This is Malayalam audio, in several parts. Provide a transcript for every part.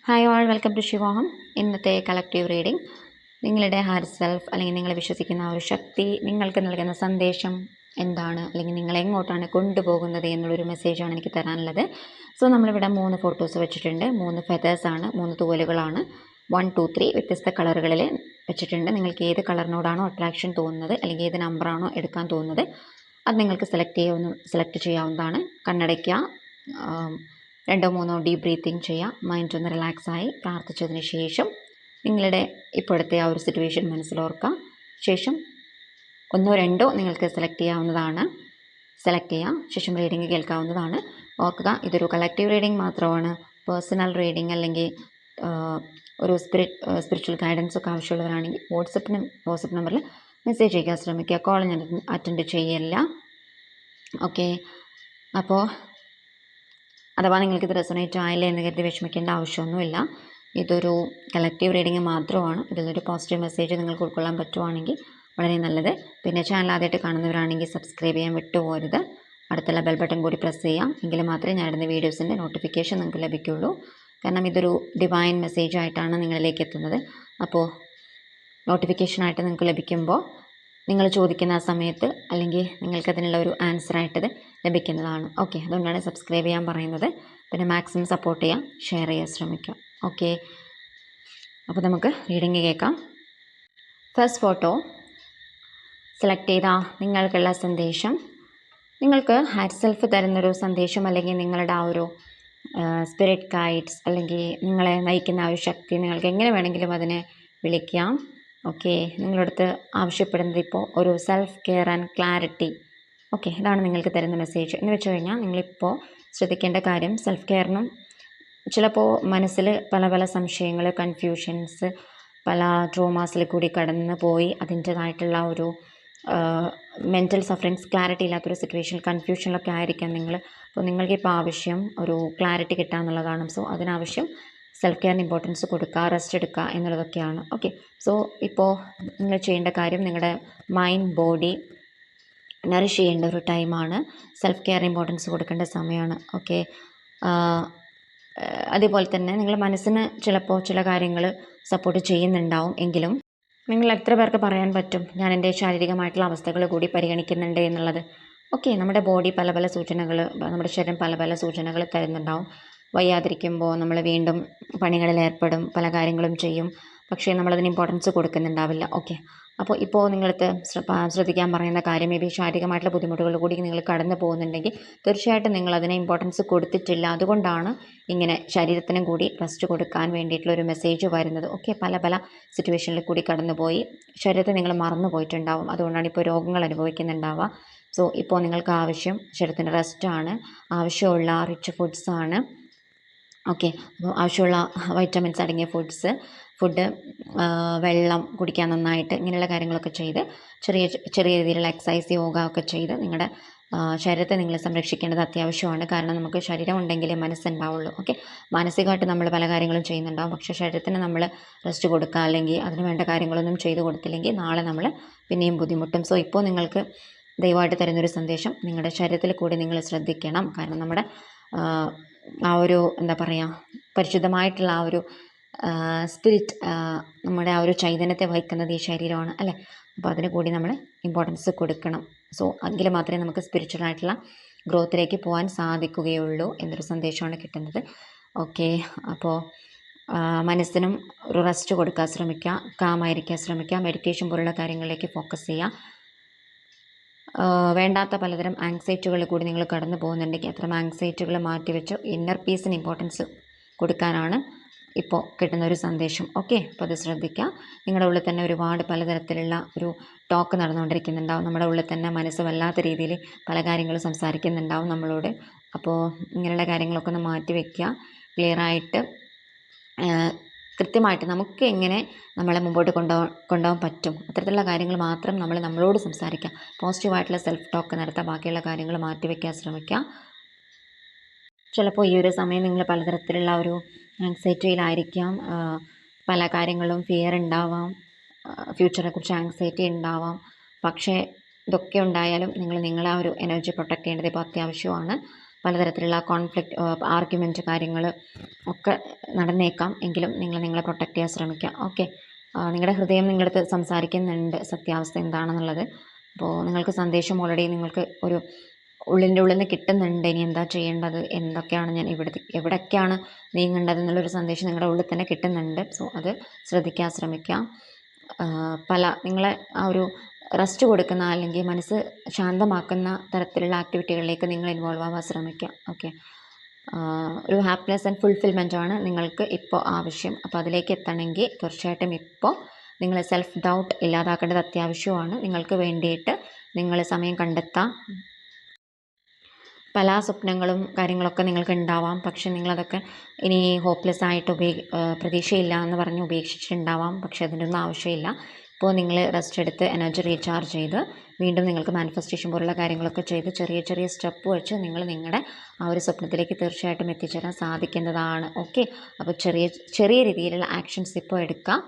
Hi all, welcome to Shivoham. ഇന്നത്തെ കളക്റ്റീവ് റീഡിംഗ് നിങ്ങളുടെ ഹാർട്ട് സെൽഫ് അല്ലെങ്കിൽ നിങ്ങൾ വിശ്വസിക്കുന്ന ഒരു ശക്തി നിങ്ങൾക്ക് നൽകുന്ന സന്ദേശം എന്താണ്, അല്ലെങ്കിൽ നിങ്ങൾ എങ്ങോട്ടാണ് കൊണ്ടുപോകുന്നത് എന്നുള്ളൊരു മെസ്സേജാണ് എനിക്ക് തരാനുള്ളത്. സോ നമ്മളിവിടെ 3 ഫോട്ടോസ് വെച്ചിട്ടുണ്ട്. 3 ഫെതേഴ്സാണ്, 3 തൂവലുകളാണ്. 1, 2, 3 വ്യത്യസ്ത കളറുകളിൽ വെച്ചിട്ടുണ്ട്. നിങ്ങൾക്ക് ഏത് കളറിനോടാണോ അട്രാക്ഷൻ തോന്നുന്നത് അല്ലെങ്കിൽ ഏത് നമ്പറാണോ എടുക്കാൻ തോന്നുന്നത് അത് നിങ്ങൾക്ക് സെലക്ട് ചെയ്യാവുന്നതാണ്. കണ്ണടയ്ക്കുക, 2-3 ഡീപ്പ് ബ്രീത്തിങ് ചെയ്യുക. മൈൻഡ് ഒന്ന് റിലാക്സായി പ്രാർത്ഥിച്ചതിന് ശേഷം നിങ്ങളുടെ ഇപ്പോഴത്തെ ആ ഒരു സിറ്റുവേഷൻ മനസ്സിലോർക്കുക. ശേഷം 1-2 നിങ്ങൾക്ക് സെലക്ട് ചെയ്യാവുന്നതാണ്. സെലക്ട് ചെയ്യാം, ശേഷം റീഡിംഗ് കേൾക്കാവുന്നതാണ്. ഓർക്കുക, ഇതൊരു കളക്റ്റീവ് റീഡിംഗ് മാത്രമാണ്. പേഴ്സണൽ റീഡിംഗ് അല്ലെങ്കിൽ ഒരു സ്പിരിച്വൽ ഗൈഡൻസ് ഒക്കെ ആവശ്യമുള്ളവരാണെങ്കിൽ വാട്സപ്പ് നമ്പറിൽ മെസ്സേജ് ചെയ്യാൻ ശ്രമിക്കുക. കോൾ ഞാൻ അറ്റൻഡ് ചെയ്യില്ല. ഓക്കെ, അപ്പോൾ അഥവാ നിങ്ങൾക്കിത് റെസൊനേറ്റ് ആയില്ല എന്ന് കരുതി വിഷമിക്കേണ്ട ആവശ്യമൊന്നുമില്ല. ഇതൊരു കളക്റ്റീവ് റീഡിംഗ് മാത്രമാണ്. ഇതിലൊരു പോസിറ്റീവ് മെസ്സേജ് നിങ്ങൾക്ക് ഉൾക്കൊള്ളാൻ പറ്റുവാണെങ്കിൽ വളരെ നല്ലത്. പിന്നെ ചാനൽ ആദ്യമായിട്ട് കാണുന്നവരാണെങ്കിൽ സബ്സ്ക്രൈബ് ചെയ്യാൻ വിട്ടുപോകരുത്. അടുത്തുള്ള ബെൽ ബട്ടൺ കൂടി പ്രസ് ചെയ്യാം. എങ്കിൽ മാത്രമേ ഞാൻ ഇടുന്ന വീഡിയോസിൻ്റെ നോട്ടിഫിക്കേഷൻ നിങ്ങൾക്ക് ലഭിക്കുകയുള്ളൂ. കാരണം ഇതൊരു ഡിവൈൻ മെസ്സേജ് ആയിട്ടാണ് നിങ്ങളിലേക്ക് എത്തുന്നത്. അപ്പോൾ നോട്ടിഫിക്കേഷനായിട്ട് നിങ്ങൾക്ക് ലഭിക്കുമ്പോൾ നിങ്ങൾ ചോദിക്കുന്ന ആ സമയത്ത് അല്ലെങ്കിൽ നിങ്ങൾക്കതിനുള്ള ഒരു ആൻസറായിട്ടത് ലഭിക്കുന്നതാണ്. ഓക്കെ, അതുകൊണ്ടാണ് സബ്സ്ക്രൈബ് ചെയ്യാൻ പറയുന്നത്. പിന്നെ മാക്സിമം സപ്പോർട്ട് ചെയ്യാം, ഷെയർ ചെയ്യാൻ ശ്രമിക്കാം. ഓക്കെ, അപ്പോൾ നമുക്ക് റീഡിങ് കേൾക്കാം. ഫസ്റ്റ് ഫോട്ടോ സെലക്ട് ചെയ്ത നിങ്ങൾക്കുള്ള സന്ദേശം, നിങ്ങൾക്ക് ഹാർട്ട് സെൽഫ് തരുന്നൊരു സന്ദേശം അല്ലെങ്കിൽ നിങ്ങളുടെ ആ ഒരു സ്പിരിറ്റ് ഗൈഡ്സ് അല്ലെങ്കിൽ നിങ്ങളെ നയിക്കുന്ന ആ ഒരു ശക്തി, നിങ്ങൾക്ക് എങ്ങനെ വേണമെങ്കിലും അതിനെ വിളിക്കാം. ഓക്കെ, നിങ്ങളടുത്ത് ആവശ്യപ്പെടുന്നത് ഇപ്പോൾ ഒരു self care and clarity. Okay, ഇതാണ് നിങ്ങൾക്ക് തരുന്ന മെസ്സേജ്. എന്ന് വെച്ച് കഴിഞ്ഞാൽ നിങ്ങളിപ്പോൾ ശ്രദ്ധിക്കേണ്ട കാര്യം, സെൽഫ് കെയറിനും ചിലപ്പോൾ മനസ്സിൽ പല പല സംശയങ്ങൾ, കൺഫ്യൂഷൻസ്, പല ട്രോമാസിൽ കൂടി കടന്ന് പോയി അതിൻ്റേതായിട്ടുള്ള ഒരു മെൻ്റൽ സഫറിങ്സ്, ക്ലാരിറ്റി ഇല്ലാത്തൊരു സിറ്റുവേഷൻ, കൺഫ്യൂഷനിലൊക്കെ ആയിരിക്കാം നിങ്ങൾ. അപ്പോൾ നിങ്ങൾക്കിപ്പോൾ ആവശ്യം ഒരു ക്ലാരിറ്റി കിട്ടുക എന്നുള്ളതാണ്. സോ അതിനാവശ്യം സെൽഫ് കെയറിന് ഇമ്പോർട്ടൻസ് കൊടുക്കുക, റെസ്റ്റ് എടുക്കുക എന്നുള്ളതൊക്കെയാണ്. ഓക്കെ, സോ ഇപ്പോൾ നിങ്ങൾ ചെയ്യേണ്ട കാര്യം നിങ്ങളുടെ മൈൻഡ് ബോഡി നറിഷ് ചെയ്യേണ്ട ഒരു ടൈമാണ്. സെൽഫ് കെയർ ഇമ്പോർട്ടൻസ് കൊടുക്കേണ്ട സമയമാണ്. ഓക്കെ, അതേപോലെ തന്നെ നിങ്ങളുടെ മനസ്സിന് ചിലപ്പോൾ ചില കാര്യങ്ങൾ സപ്പോർട്ട് ചെയ്യുന്നുണ്ടാവും. എങ്കിലും നിങ്ങൾ എത്ര പേർക്ക് പറയാൻ പറ്റും ഞാൻ എൻ്റെ ശാരീരികമായിട്ടുള്ള അവസ്ഥകൾ കൂടി പരിഗണിക്കുന്നുണ്ട് എന്നുള്ളത്? ഓക്കെ, നമ്മുടെ ബോഡി പല പല സൂചനകൾ, നമ്മുടെ ശരീരം പല പല സൂചനകൾ തരുന്നുണ്ടാവും. വയ്യാതിരിക്കുമ്പോൾ നമ്മൾ വീണ്ടും പണികളിൽ ഏർപ്പെടും, പല കാര്യങ്ങളും ചെയ്യും, പക്ഷേ നമ്മളതിന് ഇമ്പോർട്ടൻസ് കൊടുക്കുന്നുണ്ടാവില്ല. ഓക്കെ, അപ്പോൾ ഇപ്പോൾ നിങ്ങളടുത്ത് ശ്രദ്ധിക്കാൻ പറയുന്ന കാര്യം, മേ ബി ശാരീരികമായിട്ടുള്ള ബുദ്ധിമുട്ടുകൾ കൂടി നിങ്ങൾ കടന്നു പോകുന്നുണ്ടെങ്കിൽ തീർച്ചയായിട്ടും നിങ്ങളതിനെ ഇമ്പോർട്ടൻസ് കൊടുത്തിട്ടില്ല. അതുകൊണ്ടാണ് ഇങ്ങനെ ശരീരത്തിനും കൂടി റെസ്റ്റ് കൊടുക്കാൻ വേണ്ടിയിട്ടുള്ളൊരു മെസ്സേജ് വരുന്നത്. ഓക്കെ, പല പല സിറ്റുവേഷനിൽ കൂടി കടന്നുപോയി ശരീരത്തെ നിങ്ങൾ മറന്നു പോയിട്ടുണ്ടാവും. അതുകൊണ്ടാണ് ഇപ്പോൾ രോഗങ്ങൾ അനുഭവിക്കുന്നുണ്ടാവുക. സോ ഇപ്പോൾ നിങ്ങൾക്ക് ആവശ്യം ശരീരത്തിൻ്റെ റെസ്റ്റാണ്, ആവശ്യമുള്ള റിച്ച് ഫുഡ്സാണ്. ഓക്കെ, അപ്പോൾ ആവശ്യമുള്ള വൈറ്റമിൻസ് അടങ്ങിയ ഫുഡ്, വെള്ളം കുടിക്കാൻ നന്നായിട്ട്, ഇങ്ങനെയുള്ള കാര്യങ്ങളൊക്കെ ചെയ്ത് ചെറിയ ചെറിയ രീതിയിലുള്ള എക്സസൈസ്, യോഗ ഒക്കെ ചെയ്ത് നിങ്ങളുടെ ശരീരത്തെ നിങ്ങൾ സംരക്ഷിക്കേണ്ടത് അത്യാവശ്യമാണ്. കാരണം നമുക്ക് ശരീരം ഉണ്ടെങ്കിലേ മനസ്സുണ്ടാവുള്ളൂ. ഓക്കെ, മാനസികമായിട്ട് നമ്മൾ പല കാര്യങ്ങളും ചെയ്യുന്നുണ്ടാവും, പക്ഷേ ശരീരത്തിന് നമ്മൾ റെസ്റ്റ് കൊടുക്കുക അല്ലെങ്കിൽ അതിന് വേണ്ട കാര്യങ്ങളൊന്നും ചെയ്തു കൊടുത്തില്ലെങ്കിൽ നാളെ നമ്മൾ പിന്നെയും ബുദ്ധിമുട്ടും. സോ ഇപ്പോൾ നിങ്ങൾക്ക് ദയവായിട്ട് തരുന്നൊരു സന്ദേശം, നിങ്ങളുടെ ശരീരത്തിൽ കൂടി നിങ്ങൾ ശ്രദ്ധിക്കണം. കാരണം നമ്മുടെ ആ ഒരു എന്താ പറയുക, പരിശുദ്ധമായിട്ടുള്ള ആ ഒരു സ്പിരിറ്റ്, നമ്മുടെ ആ ഒരു ചൈതന്യത്തെ വഹിക്കുന്നത് ഈ ശരീരമാണ് അല്ലേ. അപ്പോൾ അതിന് കൂടി നമ്മൾ ഇമ്പോർട്ടൻസ് കൊടുക്കണം. സോ എങ്കിൽ മാത്രമേ നമുക്ക് സ്പിരിച്വലായിട്ടുള്ള ഗ്രോത്തിലേക്ക് പോകാൻ സാധിക്കുകയുള്ളൂ എന്നൊരു സന്ദേശമാണ് കിട്ടുന്നത്. ഓക്കെ, അപ്പോൾ മനസ്സിനും ഒരു റെസ്റ്റ് കൊടുക്കാൻ ശ്രമിക്കുക, കാമായിരിക്കാൻ ശ്രമിക്കുക, മെഡിറ്റേഷൻ പോലുള്ള കാര്യങ്ങളിലേക്ക് ഫോക്കസ് ചെയ്യുക. വേണ്ടാത്ത പലതരം ആങ്സൈറ്റികൾ കൂടി നിങ്ങൾ കടന്നു പോകുന്നുണ്ടെങ്കിൽ അത്തരം ആങ്സൈറ്റികൾ മാറ്റിവെച്ച് ഇന്നർ പീസിന് ഇമ്പോർട്ടൻസ് കൊടുക്കാനാണ് ഇപ്പോൾ കിട്ടുന്ന ഒരു സന്ദേശം. ഓക്കെ, അപ്പോൾ അത് ശ്രദ്ധിക്കുക. നിങ്ങളുടെ ഉള്ളിൽ തന്നെ ഒരുപാട് പലതരത്തിലുള്ള ഒരു ടോക്ക് നടന്നുകൊണ്ടിരിക്കുന്നുണ്ടാവും. നമ്മുടെ ഉള്ളിൽ തന്നെ മനസ്സ് വല്ലാത്ത രീതിയിൽ പല കാര്യങ്ങളും സംസാരിക്കുന്നുണ്ടാവും നമ്മളോട്. അപ്പോൾ ഇങ്ങനെയുള്ള കാര്യങ്ങളൊക്കെ ഒന്ന് മാറ്റിവെക്കുക. ക്ലിയറായിട്ട് കൃത്യമായിട്ട് നമുക്ക് എങ്ങനെ നമ്മളെ മുമ്പോട്ട് കൊണ്ടുപോകാൻ പറ്റും അത്തരത്തിലുള്ള കാര്യങ്ങൾ മാത്രം നമ്മളോട് സംസാരിക്കുക. പോസിറ്റീവായിട്ടുള്ള സെൽഫ് ടോക്ക് നടത്തുക, ബാക്കിയുള്ള കാര്യങ്ങൾ മാറ്റിവെക്കാൻ ശ്രമിക്കുക. ചിലപ്പോൾ ഈ ഒരു സമയം നിങ്ങൾ പലതരത്തിലുള്ള ഒരു ആങ്സൈറ്റിയിലായിരിക്കാം. പല കാര്യങ്ങളും ഫിയർ ഉണ്ടാവാം, ഫ്യൂച്ചറെ കുറിച്ച് ആങ്സൈറ്റി ഉണ്ടാവാം. പക്ഷേ ഇതൊക്കെ ഉണ്ടായാലും നിങ്ങളെ ആ ഒരു എനർജി പ്രൊട്ടക്റ്റ് ചെയ്യേണ്ടത് ഇപ്പോൾ അത്യാവശ്യമാണ്. പലതരത്തിലുള്ള കോൺഫ്ലിക്റ്റ്, ആർഗ്യുമെൻറ്റ് കാര്യങ്ങൾ ഒക്കെ നടന്നേക്കാം. എങ്കിലും നിങ്ങൾ നിങ്ങളെ പ്രൊട്ടക്റ്റ് ചെയ്യാൻ ശ്രമിക്കുക. ഓക്കെ, നിങ്ങളുടെ ഹൃദയം നിങ്ങളുടെ അടുത്ത് സംസാരിക്കുന്നുണ്ട് സത്യാവസ്ഥ എന്താണെന്നുള്ളത്. അപ്പോൾ നിങ്ങൾക്ക് സന്ദേശം ഓൾറെഡി നിങ്ങൾക്ക് ഒരു ഉള്ളിൻ്റെ ഉള്ളിൽ നിന്ന് കിട്ടുന്നുണ്ട്. ഇനി എന്താ ചെയ്യേണ്ടത്, എന്തൊക്കെയാണ് ഞാൻ എവിടേക്കാണ് നീങ്ങേണ്ടത് എന്നുള്ളൊരു സന്ദേശം നിങ്ങളുടെ ഉള്ളിൽ തന്നെ കിട്ടുന്നുണ്ട്. സോ അത് ശ്രദ്ധിക്കാൻ ശ്രമിക്കുക. നിങ്ങളെ ആ ഒരു റെസ്റ്റ് കൊടുക്കുന്ന അല്ലെങ്കിൽ മനസ്സ് ശാന്തമാക്കുന്ന തരത്തിലുള്ള ആക്ടിവിറ്റികളിലേക്ക് നിങ്ങൾ ഇൻവോൾവ് ആവാൻ ശ്രമിക്കുക. ഓക്കെ, ഒരു ഹാപ്പിനെസ് ആൻഡ് ഫുൾഫിൽമെൻ്റ് ആണ് നിങ്ങൾക്ക് ഇപ്പോൾ ആവശ്യം. അപ്പോൾ അതിലേക്ക് എത്തണമെങ്കിൽ തീർച്ചയായിട്ടും ഇപ്പോൾ നിങ്ങൾ സെൽഫ് ഡൗട്ട് ഇല്ലാതാക്കേണ്ടത് അത്യാവശ്യമാണ്. നിങ്ങൾക്ക് വേണ്ടിയിട്ട് നിങ്ങൾ സമയം കണ്ടെത്താം. പല സ്വപ്നങ്ങളും കാര്യങ്ങളൊക്കെ നിങ്ങൾക്ക് ഉണ്ടാവാം. പക്ഷെ നിങ്ങളതൊക്കെ ഇനി ഹോപ്പ്ലെസ് ആയിട്ട് പ്രതീക്ഷയില്ല എന്ന് പറഞ്ഞ് ഉപേക്ഷിച്ചിട്ടുണ്ടാവാം. പക്ഷെ അതിൻ്റെ ഒന്നും ആവശ്യമില്ല. ഇപ്പോൾ നിങ്ങൾ റെസ്റ്റ് എടുത്ത് എനർജി റീചാർജ് ചെയ്ത് വീണ്ടും നിങ്ങൾക്ക് മാനിഫെസ്റ്റേഷൻ പോലുള്ള കാര്യങ്ങളൊക്കെ ചെയ്ത് ചെറിയ ചെറിയ സ്റ്റെപ്പ് വെച്ച് നിങ്ങൾ നിങ്ങളുടെ ആ ഒരു സ്വപ്നത്തിലേക്ക് തീർച്ചയായിട്ടും എത്തിച്ചേരാൻ സാധിക്കുന്നതാണ്. ഓക്കെ, അപ്പോൾ ചെറിയ ചെറിയ രീതിയിലുള്ള ആക്ഷൻസ് ഇപ്പോൾ എടുക്കാം.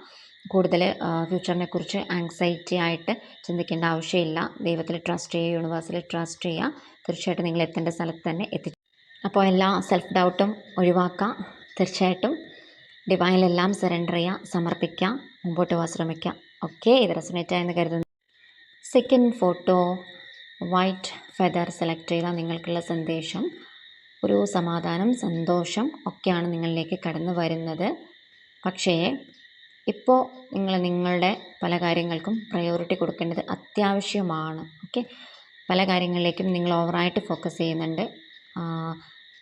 കൂടുതൽ ഫ്യൂച്ചറിനെ കുറിച്ച് ആങ്സൈറ്റി ആയിട്ട് ചിന്തിക്കേണ്ട ആവശ്യമില്ല. ദൈവത്തിൽ ട്രസ്റ്റ് ചെയ്യുക, യൂണിവേഴ്സിൽ ട്രസ്റ്റ് ചെയ്യുക. തീർച്ചയായിട്ടും നിങ്ങൾ എത്തേണ്ട സ്ഥലത്ത് തന്നെ അപ്പോൾ എല്ലാ സെൽഫ് ഡൗട്ടും ഒഴിവാക്കാം. തീർച്ചയായിട്ടും ഡിവൈനിലെല്ലാം സറണ്ടർ ചെയ്യുക, സമർപ്പിക്കുക, മുമ്പോട്ട് പോകാൻ ശ്രമിക്കുക. ഓക്കെ, ഇത് റെസൊനേറ്റ് ആയെന്ന് കരുതുന്നു. Second photo, white feather select ചെയ്താൽ നിങ്ങൾക്കുള്ള സന്ദേശം ഒരു സമാധാനം, സന്തോഷം ഒക്കെയാണ് നിങ്ങളിലേക്ക് കടന്നു വരുന്നത്. പക്ഷേ ഇപ്പോൾ നിങ്ങളുടെ പല കാര്യങ്ങൾക്കും പ്രയോറിറ്റി കൊടുക്കേണ്ടത് അത്യാവശ്യമാണ്. ഓക്കെ, പല കാര്യങ്ങളിലേക്കും നിങ്ങൾ ഓവറായിട്ട് ഫോക്കസ് ചെയ്യുന്നുണ്ട്.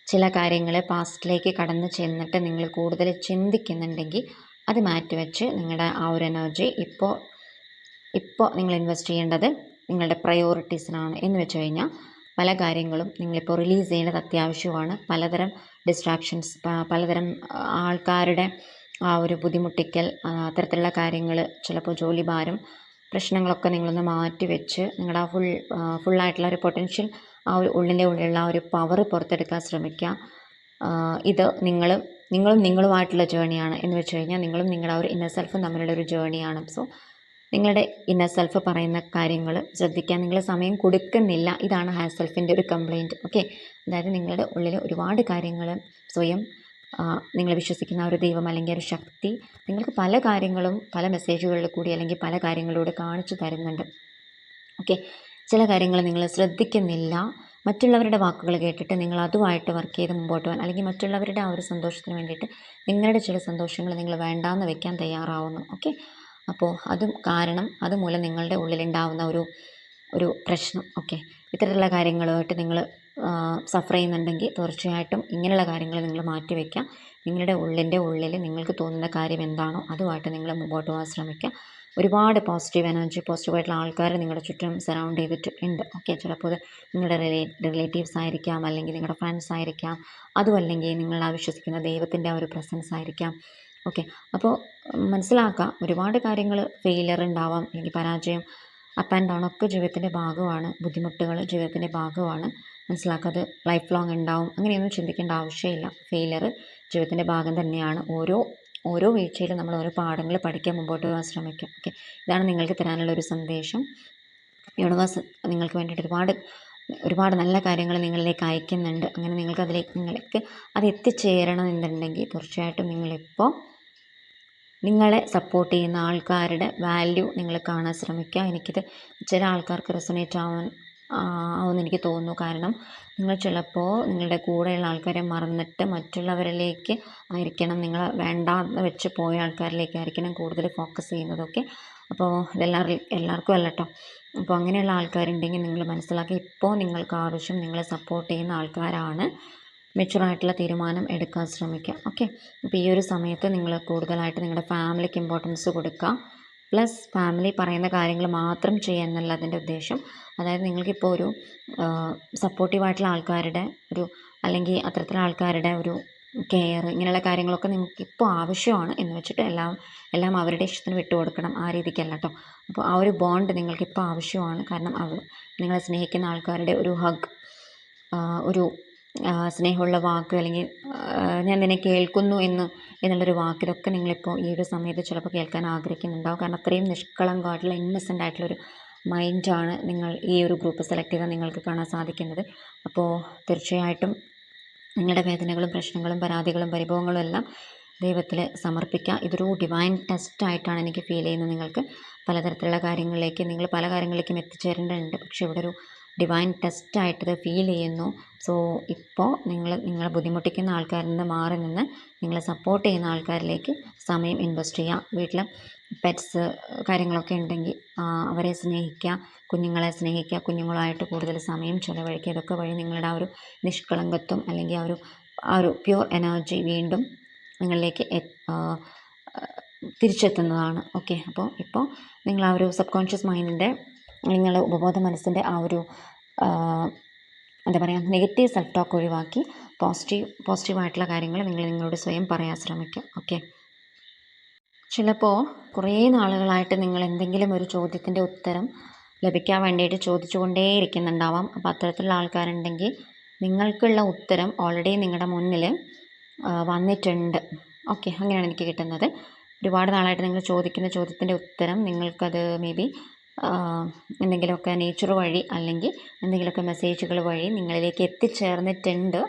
ചില കാര്യങ്ങൾ പാസ്റ്റിലേക്ക് കടന്നു ചെന്നിട്ട് നിങ്ങൾ കൂടുതൽ ചിന്തിക്കുന്നുണ്ടെങ്കിൽ അത് മാറ്റിവെച്ച് നിങ്ങളുടെ ആ ഒരു എനർജി ഇപ്പോൾ നിങ്ങൾ ഇൻവെസ്റ്റ് ചെയ്യേണ്ടത് നിങ്ങളുടെ പ്രയോറിറ്റീസിനാണ്. എന്ന് വെച്ച് കഴിഞ്ഞാൽ പല കാര്യങ്ങളും നിങ്ങളിപ്പോൾ റിലീസ് ചെയ്യേണ്ടത് അത്യാവശ്യമാണ്. പലതരം ഡിസ്ട്രാക്ഷൻസ്, പലതരം ആൾക്കാരുടെ ആ ഒരു ബുദ്ധിമുട്ടിക്കൽ, അത്തരത്തിലുള്ള കാര്യങ്ങൾ, ചിലപ്പോൾ ജോലി ഭാരം, പ്രശ്നങ്ങളൊക്കെ നിങ്ങളൊന്ന് മാറ്റി വെച്ച് നിങ്ങളുടെ ആ ഫുള്ളായിട്ടുള്ള ഒരു പൊട്ടൻഷ്യൽ, ആ ഒരു ഉള്ളിലുള്ള ആ ഒരു പവർ പുറത്തെടുക്കാൻ ശ്രമിക്കുക. ഇത് നിങ്ങളുമായിട്ടുള്ള ജേണിയാണ്. എന്ന് വെച്ച് കഴിഞ്ഞാൽ നിങ്ങളും നിങ്ങളുടെ ആ ഒരു ഇന്നർ സെൽഫും തമ്മിലുള്ള ഒരു ജേണിയാണ്. സോ നിങ്ങളുടെ ഇന്നർ സെൽഫ് പറയുന്ന കാര്യങ്ങൾ ശ്രദ്ധിക്കാൻ നിങ്ങൾ സമയം കൊടുക്കുന്നില്ല. ഇതാണ് ഹയർ സെൽഫിൻ്റെ ഒരു കംപ്ലയിൻറ്റ്. ഓക്കെ, അതായത് നിങ്ങളുടെ ഉള്ളിൽ ഒരുപാട് കാര്യങ്ങൾ സ്വയം നിങ്ങൾ വിശ്വസിക്കുന്ന ഒരു ദൈവം അല്ലെങ്കിൽ ഒരു ശക്തി നിങ്ങൾക്ക് പല കാര്യങ്ങളും പല മെസ്സേജുകളിൽ കൂടി അല്ലെങ്കിൽ പല കാര്യങ്ങളിലൂടെ കാണിച്ചു തരുന്നുണ്ട്. ഓക്കെ, ചില കാര്യങ്ങൾ നിങ്ങൾ ശ്രദ്ധിക്കുന്നില്ല. മറ്റുള്ളവരുടെ വാക്കുകൾ കേട്ടിട്ട് നിങ്ങൾ അതുമായിട്ട് വർക്ക് ചെയ്ത് മുമ്പോട്ട് പോകാൻ, അല്ലെങ്കിൽ മറ്റുള്ളവരുടെ ആ ഒരു സന്തോഷത്തിന് വേണ്ടിയിട്ട് നിങ്ങളുടെ ചില സന്തോഷങ്ങൾ നിങ്ങൾ വേണ്ടാന്ന് വെക്കാൻ തയ്യാറാവുന്നു. ഓക്കെ, അപ്പോൾ അതുമൂലം നിങ്ങളുടെ ഉള്ളിലുണ്ടാവുന്ന ഒരു പ്രശ്നം. ഓക്കെ, ഇത്തരത്തിലുള്ള കാര്യങ്ങളുമായിട്ട് നിങ്ങൾ സഫർ ചെയ്യുന്നുണ്ടെങ്കിൽ തീർച്ചയായിട്ടും ഇങ്ങനെയുള്ള കാര്യങ്ങൾ നിങ്ങൾ മാറ്റിവെക്കുക. നിങ്ങളുടെ ഉള്ളിൽ നിങ്ങൾക്ക് തോന്നുന്ന കാര്യം എന്താണോ അതുമായിട്ട് നിങ്ങൾ മുമ്പോട്ട് പോകാൻ ശ്രമിക്കുക. ഒരുപാട് പോസിറ്റീവ് എനർജി, പോസിറ്റീവായിട്ടുള്ള ആൾക്കാർ നിങ്ങളുടെ ചുറ്റും സറൗണ്ട് ചെയ്തിട്ട് ഉണ്ട്. ഓക്കെ, ചിലപ്പോൾ അത് നിങ്ങളുടെ റിലേറ്റീവ്സ് ആയിരിക്കാം, അല്ലെങ്കിൽ നിങ്ങളുടെ ഫ്രണ്ട്സ് ആയിരിക്കാം, അതുമല്ലെങ്കിൽ നിങ്ങൾ വിശ്വസിക്കുന്ന ദൈവത്തിൻ്റെ ആ ഒരു പ്രസൻസ് ആയിരിക്കാം. ഓക്കെ, അപ്പോൾ മനസ്സിലാക്കുക, ഒരുപാട് കാര്യങ്ങൾ ഫെയിലിയർ ഉണ്ടാവാം, അല്ലെങ്കിൽ പരാജയം, അപ്പ് ആൻഡ് ഡൗൺ ഒക്കെ ജീവിതത്തിൻ്റെ ഭാഗമാണ്. ബുദ്ധിമുട്ടുകൾ ജീവിതത്തിൻ്റെ ഭാഗമാണ്. മനസ്സിലാക്കുക, അത് ലൈഫ് ലോങ് ഉണ്ടാവും. അങ്ങനെയൊന്നും ചിന്തിക്കേണ്ട ആവശ്യമില്ല. ഫെയിലിയർ ജീവിതത്തിൻ്റെ ഭാഗം തന്നെയാണ്. ഓരോ വീഴ്ചയിലും നമ്മൾ ഓരോ പാഠങ്ങൾ പഠിക്കാൻ മുമ്പോട്ട് പോകാൻ ശ്രമിക്കും. ഓക്കെ, ഇതാണ് നിങ്ങൾക്ക് തരാനുള്ള ഒരു സന്ദേശം. യൂണിവേഴ്സ് നിങ്ങൾക്ക് വേണ്ടിയിട്ട് ഒരുപാട് നല്ല കാര്യങ്ങൾ നിങ്ങളിലേക്ക് അയക്കുന്നുണ്ട്. അങ്ങനെ നിങ്ങൾക്ക് അത് എത്തിച്ചേരണം എന്നുണ്ടെങ്കിൽ തീർച്ചയായിട്ടും നിങ്ങളിപ്പോൾ നിങ്ങളെ സപ്പോർട്ട് ചെയ്യുന്ന ആൾക്കാരുടെ വാല്യൂ നിങ്ങൾ കാണാൻ ശ്രമിക്കുക. എനിക്കിത് ചില ആൾക്കാർക്ക് റെസൊനേറ്റ് ആവുമെന്ന് എനിക്ക് തോന്നുന്നു. കാരണം നിങ്ങൾ ചിലപ്പോൾ നിങ്ങളുടെ കൂടെയുള്ള ആൾക്കാരെ മറന്നിട്ട് മറ്റുള്ളവരിലേക്ക് ആയിരിക്കണം, നിങ്ങൾ വേണ്ടാന്ന് വെച്ച് പോയ ആൾക്കാരിലേക്കായിരിക്കണം കൂടുതൽ ഫോക്കസ് ചെയ്യുന്നതൊക്കെ. അപ്പോൾ എല്ലാവർക്കും അല്ല കേട്ടോ. അപ്പോൾ അങ്ങനെയുള്ള ആൾക്കാരുണ്ടെങ്കിൽ നിങ്ങൾ മനസ്സിലാക്കി, ഇപ്പോൾ നിങ്ങൾക്ക് ആവശ്യം നിങ്ങളെ സപ്പോർട്ട് ചെയ്യുന്ന ആൾക്കാരാണ്. മെച്ചുറായിട്ടുള്ള തീരുമാനം എടുക്കാൻ ശ്രമിക്കുക. ഓക്കെ, അപ്പോൾ ഈ ഒരു സമയത്ത് നിങ്ങൾ കൂടുതലായിട്ട് നിങ്ങളുടെ ഫാമിലിക്ക് ഇമ്പോർട്ടൻസ് കൊടുക്കുക. പ്ലസ് ഫാമിലി പറയുന്ന കാര്യങ്ങൾ മാത്രം ചെയ്യുക എന്നല്ല അതിൻ്റെ ഉദ്ദേശം. അതായത് നിങ്ങൾക്കിപ്പോൾ ഒരു സപ്പോർട്ടീവായിട്ടുള്ള ആൾക്കാരുടെ അല്ലെങ്കിൽ അത്തരത്തിലുള്ള ആൾക്കാരുടെ ഒരു കെയർ, ഇങ്ങനെയുള്ള കാര്യങ്ങളൊക്കെ നിങ്ങൾക്ക് ഇപ്പോൾ ആവശ്യമാണ് എന്ന് വെച്ചിട്ട് എല്ലാം അവരുടെ ഇഷ്ടത്തിന് വിട്ടുകൊടുക്കണം, ആ രീതിക്കല്ല കേട്ടോ. അപ്പോൾ ആ ഒരു ബോണ്ട് നിങ്ങൾക്കിപ്പോൾ ആവശ്യമാണ്. കാരണം നിങ്ങളെ സ്നേഹിക്കുന്ന ആൾക്കാരുടെ ഒരു ഹഗ്, ഒരു സ്നേഹമുള്ള വാക്ക്, അല്ലെങ്കിൽ ഞാൻ നിന്നെ കേൾക്കുന്നു എന്നുള്ളൊരു വാക്ക്, ഇതൊക്കെ നിങ്ങളിപ്പോൾ ഈ ഒരു സമയത്ത് ചിലപ്പോൾ കേൾക്കാൻ ആഗ്രഹിക്കുന്നുണ്ടാവും. കാരണം അത്രയും നിഷ്കളങ്കമായിട്ടുള്ള ഇന്നസെൻ്റ് ആയിട്ടുള്ളൊരു മൈൻഡാണ് നിങ്ങൾ ഈ ഒരു ഗ്രൂപ്പ് സെലക്ട് ചെയ്താൽ നിങ്ങൾക്ക് കാണാൻ സാധിക്കുന്നത്. അപ്പോൾ തീർച്ചയായിട്ടും നിങ്ങളുടെ വേദനകളും പ്രശ്നങ്ങളും പരാതികളും പരിഭവങ്ങളും എല്ലാം ദൈവത്തിൽ സമർപ്പിക്കുക. ഇതൊരു ഡിവൈൻ ടെസ്റ്റായിട്ടാണ് എനിക്ക് ഫീൽ ചെയ്യുന്നത്. നിങ്ങൾക്ക് പലതരത്തിലുള്ള കാര്യങ്ങളിലേക്ക് നിങ്ങൾ പല കാര്യങ്ങളിലേക്കും എത്തിച്ചേരേണ്ടതുണ്ട്, പക്ഷേ ഇവിടെ ഒരു ഡിവൈൻ ടെസ്റ്റായിട്ടത് ഫീൽ ചെയ്യുന്നു. സോ ഇപ്പോൾ നിങ്ങളെ ബുദ്ധിമുട്ടിക്കുന്ന ആൾക്കാരിൽ നിന്ന് മാറി നിന്ന് നിങ്ങളെ സപ്പോർട്ട് ചെയ്യുന്ന ആൾക്കാരിലേക്ക് സമയം ഇൻവെസ്റ്റ് ചെയ്യുക. വീട്ടിൽ പെറ്റ്സ് കാര്യങ്ങളൊക്കെ ഉണ്ടെങ്കിൽ അവരെ സ്നേഹിക്കുക, കുഞ്ഞുങ്ങളെ സ്നേഹിക്കുക, കുഞ്ഞുങ്ങളായിട്ട് കൂടുതൽ സമയം ചിലവഴിക്കുക. ഇതൊക്കെ വഴി നിങ്ങളുടെ ആ ഒരു നിഷ്കളങ്കത്വം അല്ലെങ്കിൽ ആ ഒരു പ്യുവർ എനർജി വീണ്ടും നിങ്ങളിലേക്ക് തിരിച്ചെത്തുന്നതാണ്. ഓക്കെ, അപ്പോൾ ഇപ്പോൾ നിങ്ങൾ ആ ഒരു സബ് കോൺഷ്യസ് മൈൻഡിൻ്റെ നിങ്ങളുടെ ഉപബോധ മനസ്സിൻ്റെ ആ ഒരു എന്താ പറയുക നെഗറ്റീവ് സെൽഫ് ടോക്ക് ഒഴിവാക്കി പോസിറ്റീവായിട്ടുള്ള കാര്യങ്ങൾ നിങ്ങളോട് സ്വയം പറയാൻ ശ്രമിക്കുക. ഓക്കെ, ചിലപ്പോൾ കുറേ നാളുകളായിട്ട് നിങ്ങൾ എന്തെങ്കിലും ഒരു ചോദ്യത്തിൻ്റെ ഉത്തരം ലഭിക്കാൻ വേണ്ടിയിട്ട് ചോദിച്ചുകൊണ്ടേയിരിക്കുന്നുണ്ടാവാം. അപ്പോൾ അത്തരത്തിലുള്ള ആൾക്കാരുണ്ടെങ്കിൽ നിങ്ങൾക്കുള്ള ഉത്തരം ഓൾറെഡി നിങ്ങളുടെ മുന്നിൽ വന്നിട്ടുണ്ട്. ഓക്കെ, അങ്ങനെയാണ് എനിക്ക് കിട്ടുന്നത്. ഒരുപാട് നാളായിട്ട് നിങ്ങൾ ചോദിക്കുന്ന ചോദ്യത്തിൻ്റെ ഉത്തരം നിങ്ങൾക്കത് മേ ബി എന്തെങ്കിലുമൊക്കെ നേച്ചർ വഴി അല്ലെങ്കിൽ എന്തെങ്കിലുമൊക്കെ മെസ്സേജുകൾ വഴി നിങ്ങളിലേക്ക് എത്തിച്ചേർന്നിട്ടുണ്ട്.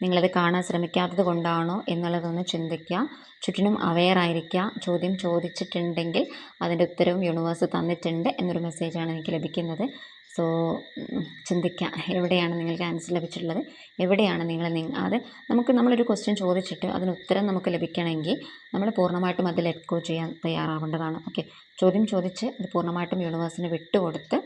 നിങ്ങളത് കാണാൻ ശ്രമിക്കാത്തത് കൊണ്ടാണോ എന്നുള്ളതൊന്ന് ചിന്തിക്കുക. ചുറ്റിനും അവെയർ ആയിരിക്കുക. ചോദ്യം ചോദിച്ചിട്ടുണ്ടെങ്കിൽ അതിൻ്റെ ഉത്തരവും യൂണിവേഴ്സ് തന്നിട്ടുണ്ട് എന്നൊരു മെസ്സേജാണ് എനിക്ക് ലഭിക്കുന്നത്. സോ ചിന്തിക്കുക, എവിടെയാണ് നിങ്ങൾക്ക് ആൻസർ ലഭിച്ചിട്ടുള്ളത്, എവിടെയാണ് അത് നമ്മളൊരു ക്വസ്റ്റ്യൻ ചോദിച്ചിട്ട് അതിന് ഉത്തരം നമുക്ക് ലഭിക്കണമെങ്കിൽ നമ്മൾ പൂർണ്ണമായിട്ടും അത് ലെറ്റ് ഗോ ചെയ്യാൻ തയ്യാറാവേണ്ടതാണ്. ഓക്കെ, ചോദ്യം ചോദിച്ച് അത് പൂർണ്ണമായിട്ടും യൂണിവേഴ്സിന് വിട്ടുകൊടുത്ത്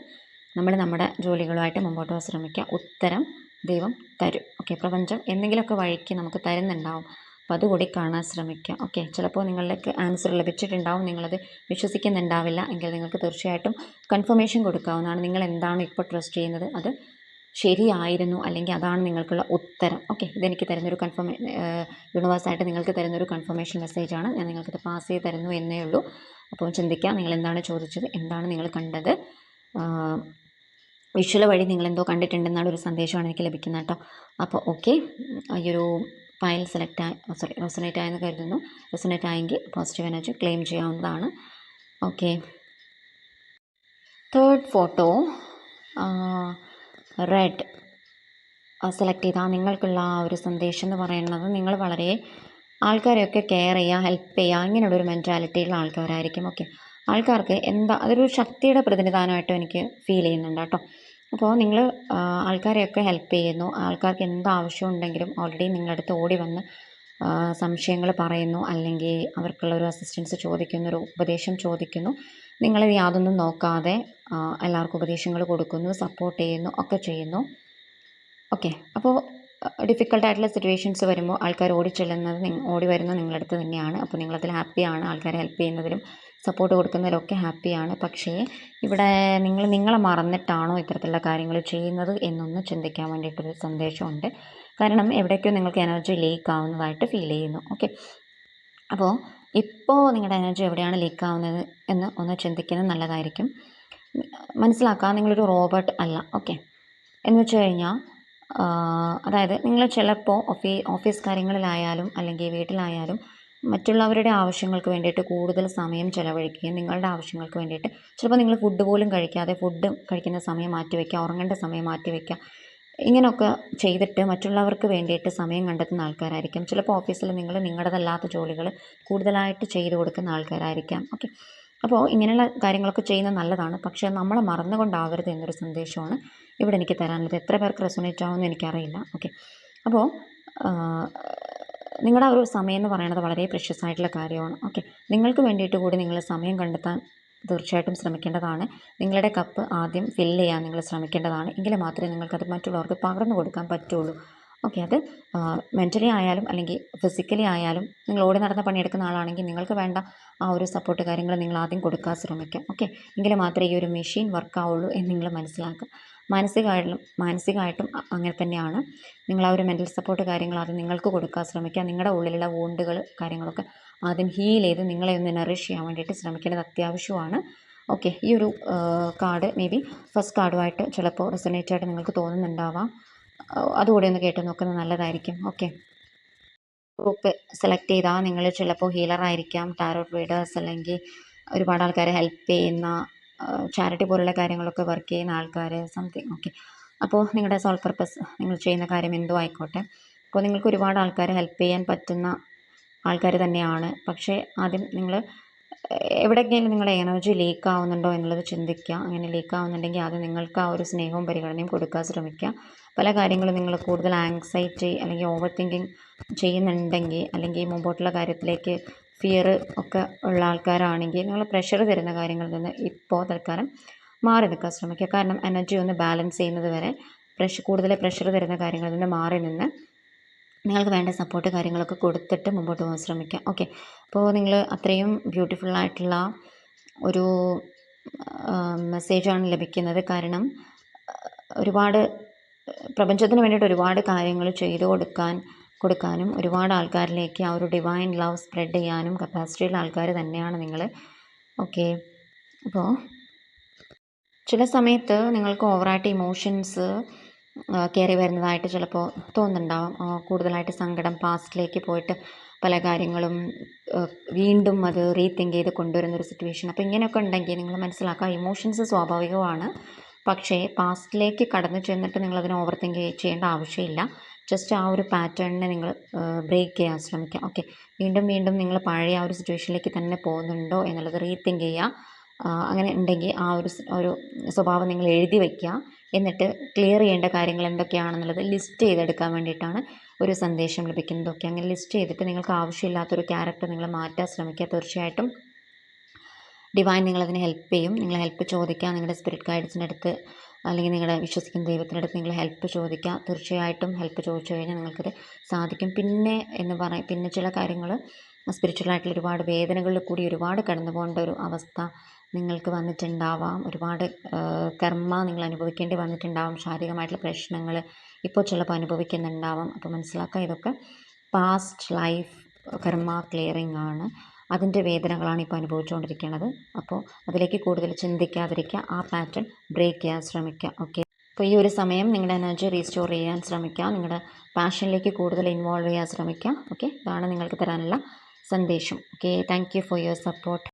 നമ്മൾ നമ്മുടെ ജോലികളുമായിട്ട് മുമ്പോട്ട് പോകാൻ ശ്രമിക്കുക. ഉത്തരം ദൈവം തരും. ഓക്കെ, പ്രപഞ്ചം എന്തെങ്കിലുമൊക്കെ വഴിക്ക് നമുക്ക് തരുന്നുണ്ടാവും. അപ്പോൾ അതുകൂടി കാണാൻ ശ്രമിക്കുക. ഓക്കെ, ചിലപ്പോൾ നിങ്ങൾക്ക് ആൻസർ ലഭിച്ചിട്ടുണ്ടാവും, നിങ്ങളത് വിശ്വസിക്കുന്നുണ്ടാവില്ല എങ്കിൽ നിങ്ങൾക്ക് തീർച്ചയായിട്ടും കൺഫർമേഷൻ കൊടുക്കാവുന്നതാണ്. നിങ്ങൾ എന്താണ് ഇപ്പോൾ ട്രസ്റ്റ് ചെയ്യുന്നത് അത് ശരിയായിരുന്നു അല്ലെങ്കിൽ അതാണ് നിങ്ങൾക്കുള്ള ഉത്തരം. ഓക്കെ, ഇതെനിക്ക് തരുന്നൊരു യൂണിവേഴ്സായിട്ട് നിങ്ങൾക്ക് തരുന്നൊരു കൺഫർമേഷൻ മെസ്സേജാണ്. ഞാൻ നിങ്ങൾക്കത് പാസ് ചെയ്ത് തരുന്നു എന്നേ ഉള്ളൂ. അപ്പോൾ ചിന്തിക്കുക, നിങ്ങൾ എന്താണ് ചോദിച്ചത്, എന്താണ് നിങ്ങൾ കണ്ടത്. വിഷ്വൽ വഴി നിങ്ങളെന്തോ കണ്ടിട്ടുണ്ടെന്നാണ് ഒരു സന്ദേശമാണ് എനിക്ക് ലഭിക്കുന്നത് കേട്ടോ. അപ്പോൾ ഓക്കെ, ഈ ഒരു ഫയൽ റെസൊനേറ്റ് ആയെന്ന് കരുതുന്നു. റെസൊനേറ്റ് ആയെങ്കിൽ പോസിറ്റീവ് എനർജി ക്ലെയിം ചെയ്യാവുന്നതാണ്. Okay, third photo red select ചെയ്താൽ നിങ്ങൾക്കുള്ള ആ ഒരു സന്ദേശം എന്ന് പറയുന്നത് നിങ്ങൾ വളരെ ആൾക്കാരെയൊക്കെ കെയർ ചെയ്യുക, ഹെൽപ്പ് ചെയ്യുക, ഇങ്ങനെയുള്ളൊരു മെൻറ്റാലിറ്റിയുള്ള ആൾക്കാരായിരിക്കും. ഓക്കെ, ആൾക്കാർക്ക് അതൊരു ശക്തിയുടെ പ്രതിനിധാനമായിട്ടും എനിക്ക് ഫീൽ ചെയ്യുന്നുണ്ട് കേട്ടോ. അപ്പോൾ നിങ്ങൾ ആൾക്കാരെയൊക്കെ ഹെൽപ്പ് ചെയ്യുന്നു, ആൾക്കാർക്ക് എന്താവശ്യം ഉണ്ടെങ്കിലും ഓൾറെഡി നിങ്ങളുടെ അടുത്ത് ഓടി വന്ന് സംശയങ്ങൾ പറയുന്നു, അല്ലെങ്കിൽ അവർക്കുള്ളൊരു അസിസ്റ്റൻസ് ചോദിക്കുന്നു, ഒരു ഉപദേശം ചോദിക്കുന്നു. നിങ്ങളിത് യാതൊന്നും നോക്കാതെ എല്ലാവർക്കും ഉപദേശങ്ങൾ കൊടുക്കുന്നു, സപ്പോർട്ട് ചെയ്യുന്നു, ഒക്കെ ചെയ്യുന്നു. ഓക്കെ, അപ്പോൾ ഡിഫിക്കൽട്ടായിട്ടുള്ള സിറ്റുവേഷൻസ് വരുമ്പോൾ ആൾക്കാർ ഓടി വരുന്നത് നിങ്ങളുടെ അടുത്ത് തന്നെയാണ്. അപ്പോൾ നിങ്ങളതിൽ ഹാപ്പിയാണ്, ആൾക്കാരെ ഹെൽപ്പ് ചെയ്യുന്നതിലും സപ്പോർട്ട് കൊടുക്കുന്നതിലൊക്കെ ഹാപ്പിയാണ്. പക്ഷേ ഇവിടെ നിങ്ങളെ മറന്നിട്ടാണോ ഇത്തരത്തിലുള്ള കാര്യങ്ങൾ ചെയ്യുന്നത് എന്നൊന്ന് ചിന്തിക്കാൻ വേണ്ടിയിട്ടൊരു സന്ദേശമുണ്ട്. കാരണം എവിടേക്കോ നിങ്ങൾക്ക് എനർജി ലീക്ക് ആവുന്നതായിട്ട് ഫീൽ ചെയ്യുന്നു. ഓക്കെ, അപ്പോൾ ഇപ്പോൾ നിങ്ങളുടെ എനർജി എവിടെയാണ് ലീക്ക് ആവുന്നത് എന്ന് ഒന്ന് ചിന്തിക്കുന്നത് നല്ലതായിരിക്കും. മനസ്സിലാക്കുക, നിങ്ങളൊരു റോബോട്ട് അല്ല. ഓക്കെ, എന്ന് വെച്ച് കഴിഞ്ഞാൽ അതായത് നിങ്ങൾ ചിലപ്പോൾ ഓഫീസ് കാര്യങ്ങളിലായാലും അല്ലെങ്കിൽ വീട്ടിലായാലും മറ്റുള്ളവരുടെ ആവശ്യങ്ങൾക്ക് വേണ്ടിയിട്ട് കൂടുതൽ സമയം ചിലവഴിക്കുകയും നിങ്ങളുടെ ആവശ്യങ്ങൾക്ക് വേണ്ടിയിട്ട് ചിലപ്പോൾ നിങ്ങൾ ഫുഡ് പോലും കഴിക്കാതെ ഫുഡ് കഴിക്കുന്ന സമയം മാറ്റിവെക്കുക, ഉറങ്ങേണ്ട സമയം മാറ്റിവെക്കുക, ഇങ്ങനെയൊക്കെ ചെയ്തിട്ട് മറ്റുള്ളവർക്ക് വേണ്ടിയിട്ട് സമയം കണ്ടെത്തുന്ന ആൾക്കാരായിരിക്കും. ചിലപ്പോൾ ഓഫീസിൽ നിങ്ങളുടേതല്ലാത്ത ജോലികൾ കൂടുതലായിട്ട് ചെയ്തു കൊടുക്കുന്ന ആൾക്കാരായിരിക്കാം. ഓക്കെ, അപ്പോൾ ഇങ്ങനെയുള്ള കാര്യങ്ങളൊക്കെ ചെയ്യുന്നത് നല്ലതാണ്, പക്ഷേ നമ്മളെ മറന്നുകൊണ്ടാവരുത് എന്നൊരു സന്ദേശമാണ് ഇവിടെ എനിക്ക് തരാനുള്ളത്. എത്ര പേർക്ക് റെസൊനേറ്റ് ആവുമെന്ന് എനിക്കറിയില്ല. ഓക്കെ, അപ്പോൾ നിങ്ങളുടെ ഒരു സമയം എന്ന് പറയുന്നത് വളരെ പ്രഷ്യസ് ആയിട്ടുള്ള കാര്യമാണ്. ഓക്കെ, നിങ്ങൾക്ക് വേണ്ടിയിട്ട് കൂടി നിങ്ങൾ സമയം കണ്ടെത്താൻ തീർച്ചയായിട്ടും ശ്രമിക്കേണ്ടതാണ്. നിങ്ങളുടെ കപ്പ് ആദ്യം ഫില്ല് ചെയ്യാൻ നിങ്ങൾ ശ്രമിക്കേണ്ടതാണ്. എങ്കിൽ മാത്രമേ നിങ്ങൾക്കത് മറ്റുള്ളവർക്ക് പകർന്നു കൊടുക്കാൻ പറ്റുള്ളൂ. ഓക്കെ, അത് മെൻ്റലി ആയാലും അല്ലെങ്കിൽ ഫിസിക്കലി ആയാലും നിങ്ങൾ ഓടി നടന്ന് പണിയെടുക്കുന്ന ആളാണെങ്കിൽ നിങ്ങൾക്ക് വേണ്ട ആ ഒരു സപ്പോർട്ട് കാര്യങ്ങൾ നിങ്ങൾ ആദ്യം കൊടുക്കാൻ ശ്രമിക്കാം. ഓക്കെ, എങ്കിൽ മാത്രമേ ഈ ഒരു മെഷീൻ വർക്കാവുള്ളൂ എന്ന് നിങ്ങൾ മനസ്സിലാക്കുക. മാനസികമായിട്ടും അങ്ങനെ തന്നെയാണ്. നിങ്ങൾ ആ ഒരു മെൻ്റൽ സപ്പോർട്ട് കാര്യങ്ങൾ ആദ്യം നിങ്ങൾക്ക് കൊടുക്കാൻ ശ്രമിക്കുക. നിങ്ങളുടെ ഉള്ളിലുള്ള വോണ്ടുകൾ കാര്യങ്ങളൊക്കെ ആദ്യം ഹീൽ ചെയ്ത് നിങ്ങളെ ഒന്ന് നറിഷ് ചെയ്യാൻ വേണ്ടിയിട്ട് ശ്രമിക്കേണ്ടത് അത്യാവശ്യമാണ്. ഓക്കെ, ഈ ഒരു കാർഡ് മേ ബി ഫസ്റ്റ് കാർഡുമായിട്ട് ചിലപ്പോൾ റെസൊനേറ്റ് ആയിട്ട് നിങ്ങൾക്ക് തോന്നുന്നുണ്ടാവാം. അതുകൂടി ഒന്ന് കേട്ട് നോക്കുന്നത് നല്ലതായിരിക്കും. ഓക്കെ, ഗ്രൂപ്പ് സെലക്ട് ചെയ്താൽ നിങ്ങൾ ചിലപ്പോൾ ഹീലറായിരിക്കാം, ടാരോട്ട് റീഡേഴ്സ്, അല്ലെങ്കിൽ ഒരുപാട് ആൾക്കാരെ ഹെൽപ്പ് ചെയ്യുന്ന ചാരിറ്റി പോലുള്ള കാര്യങ്ങളൊക്കെ വർക്ക് ചെയ്യുന്ന ആൾക്കാർ സംതിങ്. ഓക്കെ, അപ്പോൾ നിങ്ങളുടെ സോൾ പർപ്പസ് നിങ്ങൾ ചെയ്യുന്ന കാര്യം എന്തോ ആയിക്കോട്ടെ, അപ്പോൾ നിങ്ങൾക്ക് ഒരുപാട് ആൾക്കാരെ ഹെൽപ്പ് ചെയ്യാൻ പറ്റുന്ന ആൾക്കാർ തന്നെയാണ്. പക്ഷേ ആദ്യം നിങ്ങൾ എവിടെയെങ്കിലും നിങ്ങളുടെ എനർജി ലീക്ക് ആവുന്നുണ്ടോ എന്നുള്ളത് ചിന്തിക്കുക. അങ്ങനെ ലീക്ക് ആവുന്നുണ്ടെങ്കിൽ ആദ്യം നിങ്ങൾക്ക് ആ ഒരു സ്നേഹവും പരിഗണനയും കൊടുക്കാൻ ശ്രമിക്കുക. പല കാര്യങ്ങളും നിങ്ങൾ കൂടുതൽ ആങ്സൈറ്റി അല്ലെങ്കിൽ ഓവർ തിങ്കിങ് ചെയ്യുന്നുണ്ടെങ്കിൽ, അല്ലെങ്കിൽ മുമ്പോട്ടുള്ള കാര്യത്തിലേക്ക് ഫിയർ ഒക്കെ ഉള്ള ആൾക്കാരാണെങ്കിൽ നിങ്ങൾ പ്രഷർ തരുന്ന കാര്യങ്ങളിൽ നിന്ന് ഇപ്പോൾ തൽക്കാലം മാറി നിൽക്കാൻ ശ്രമിക്കുക. കാരണം എനർജി ഒന്ന് ബാലൻസ് ചെയ്യുന്നത് വരെ കൂടുതൽ പ്രഷർ തരുന്ന കാര്യങ്ങളിൽ നിന്ന് മാറി നിന്ന് നിങ്ങൾക്ക് വേണ്ട സപ്പോർട്ട് കാര്യങ്ങളൊക്കെ കൊടുത്തിട്ട് മുമ്പോട്ട് പോകാൻ ശ്രമിക്കുക. ഓക്കെ, അപ്പോൾ നിങ്ങൾ അത്രയും ബ്യൂട്ടിഫുൾ ആയിട്ടുള്ള ഒരു മെസ്സേജാണ് ലഭിക്കുന്നത്. കാരണം ഒരുപാട് പ്രപഞ്ചത്തിന് വേണ്ടിയിട്ട് ഒരുപാട് കാര്യങ്ങൾ ചെയ്തു കൊടുക്കാനും ഒരുപാട് ആൾക്കാരിലേക്ക് ആ ഒരു ഡിവൈൻ ലവ് സ്പ്രെഡ് ചെയ്യാനും കപ്പാസിറ്റിയുള്ള ആൾക്കാർ തന്നെയാണ് നിങ്ങൾ. ഓക്കെ, അപ്പോൾ ചില സമയത്ത് നിങ്ങൾക്ക് ഓവറായിട്ട് ഇമോഷൻസ് കയറി വരുന്നതായിട്ട് ചിലപ്പോൾ തോന്നുന്നുണ്ടാവും. കൂടുതലായിട്ട് സങ്കടം, പാസ്റ്റിലേക്ക് പോയിട്ട് പല കാര്യങ്ങളും വീണ്ടും അത് റീതിങ്ക് ചെയ്ത് കൊണ്ടുവരുന്നൊരു സിറ്റുവേഷൻ. അപ്പോൾ ഇങ്ങനെയൊക്കെ ഉണ്ടെങ്കിൽ നിങ്ങൾ മനസ്സിലാക്കുക, ഇമോഷൻസ് സ്വാഭാവികമാണ്. പക്ഷേ പാസ്റ്റിലേക്ക് കടന്നു ചെന്നിട്ട് നിങ്ങളതിനെ ഓവർ തിങ്ക് ചെയ്യേണ്ട ആവശ്യമില്ല. ജസ്റ്റ് ആ ഒരു പാറ്റേണിനെ നിങ്ങൾ ബ്രേക്ക് ചെയ്യാൻ ശ്രമിക്കുക. ഓക്കെ, വീണ്ടും വീണ്ടും നിങ്ങൾ പഴയ ആ ഒരു സിറ്റുവേഷനിലേക്ക് തന്നെ പോകുന്നുണ്ടോ എന്നുള്ളത് റീതിങ്ക് ചെയ്യുക. അങ്ങനെ ഉണ്ടെങ്കിൽ ആ ഒരു സ്വഭാവം നിങ്ങൾ എഴുതി വയ്ക്കുക. എന്നിട്ട് ക്ലിയർ ചെയ്യേണ്ട കാര്യങ്ങൾ എന്തൊക്കെയാണെന്നുള്ളത് ലിസ്റ്റ് ചെയ്തെടുക്കാൻ വേണ്ടിയിട്ടാണ് ഒരു സന്ദേശം ലഭിക്കുന്നത്. ഓക്കെ, അങ്ങനെ ലിസ്റ്റ് ചെയ്തിട്ട് നിങ്ങൾക്ക് ആവശ്യമില്ലാത്തൊരു ക്യാരക്ടർ നിങ്ങൾ മാറ്റാൻ ശ്രമിക്കുക. തീർച്ചയായിട്ടും ഡിവൈൻ നിങ്ങളതിന് ഹെൽപ്പ് ചെയ്യും. നിങ്ങൾ ഹെൽപ്പ് ചോദിക്കുക നിങ്ങളുടെ സ്പിരിറ്റ് ഗൈഡ്സിൻ്റെ അടുത്ത്, അല്ലെങ്കിൽ നിങ്ങളുടെ വിശ്വസിക്കുന്ന ദൈവത്തിൻ്റെ അടുത്ത് നിങ്ങൾ ഹെൽപ്പ് ചോദിക്കുക. തീർച്ചയായിട്ടും ഹെൽപ്പ് ചോദിച്ചു കഴിഞ്ഞാൽ നിങ്ങൾക്കത് സാധിക്കും. പിന്നെ ചില കാര്യങ്ങൾ സ്പിരിച്വലായിട്ടുള്ള ഒരുപാട് വേദനകളിൽ കൂടി ഒരുപാട് കടന്നു പോകേണ്ട ഒരു അവസ്ഥ നിങ്ങൾക്ക് വന്നിട്ടുണ്ടാവാം. ഒരുപാട് കർമ്മ നിങ്ങൾ അനുഭവിക്കേണ്ടി വന്നിട്ടുണ്ടാവാം. ശാരീരികമായിട്ടുള്ള പ്രശ്നങ്ങൾ ഇപ്പോൾ ചിലപ്പോൾ അനുഭവിക്കുന്നുണ്ടാവാം. അപ്പോൾ മനസ്സിലാക്കുക, ഇതൊക്കെ പാസ്റ്റ് ലൈഫ് കർമ്മ ക്ലിയറിംഗ് ആണ്. അതിൻ്റെ വേദനകളാണ് ഇപ്പോൾ അനുഭവിച്ചുകൊണ്ടിരിക്കുന്നത്. അപ്പോൾ അതിലേക്ക് കൂടുതൽ ചിന്തിക്കാതിരിക്കുക, ആ പാറ്റേൺ ബ്രേക്ക് ചെയ്യാൻ ശ്രമിക്കുക. ഓക്കെ, അപ്പോൾ ഈ ഒരു സമയം നിങ്ങളുടെ എനർജി റീസ്റ്റോർ ചെയ്യാൻ ശ്രമിക്കുക. നിങ്ങളുടെ പാഷനിലേക്ക് കൂടുതൽ ഇൻവോൾവ് ചെയ്യാൻ ശ്രമിക്കുക. ഓക്കെ, ഇതാണ് നിങ്ങൾക്ക് തരാനുള്ള സന്ദേശം. Okay, thank you for your support.